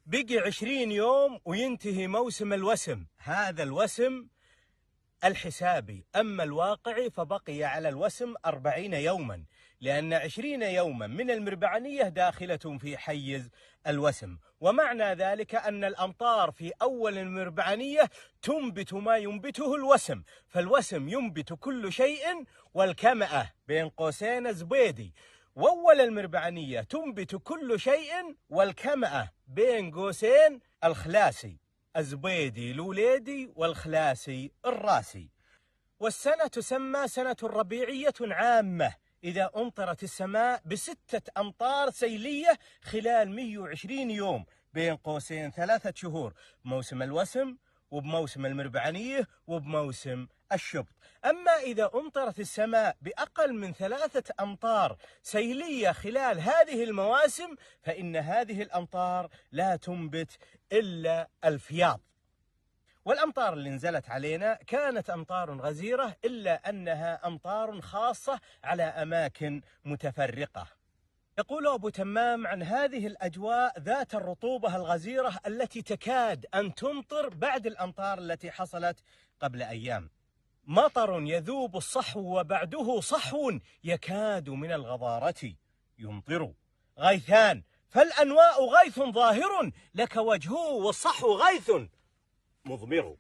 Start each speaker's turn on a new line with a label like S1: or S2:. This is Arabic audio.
S1: بقي 20 يوم وينتهي موسم الوسم، هذا الوسم الحسابي. أما الواقعي فبقي على الوسم 40 يوما، لأن 20 يوما من المربعانية داخلة في حيز الوسم. ومعنى ذلك أن الأمطار في أول المربعانية تنبت ما ينبته الوسم، فالوسم ينبت كل شيء والكمأة بين قوسين زبيدي، وأول المربعانية تنبت كل شيء والكمأة بين قوسين الخلاسي، الزبيدي الوليدي والخلاسي الراسي. والسنة تسمى سنة ربيعية عامة إذا أمطرت السماء ب6 أمطار سيلية خلال 120 يوم بين قوسين 3 شهور، بموسم الوسم وبموسم المربعانية وبموسم الشبط. أما إذا أمطرت السماء بأقل من 3 أمطار سيلية خلال هذه المواسم فإن هذه الأمطار لا تنبت إلا الفياض. والأمطار اللي نزلت علينا كانت أمطار غزيرة، إلا أنها أمطار خاصة على أماكن متفرقة. يقول أبو تمام عن هذه الأجواء ذات الرطوبة الغزيرة التي تكاد أن تمطر بعد الأمطار التي حصلت قبل أيام: مطر يذوب الصحو وبعده صحو يكاد من الغضارة يمطر، غيثان فالأنواء غيث ظاهر لك وجهه والصحو غيث مضمر.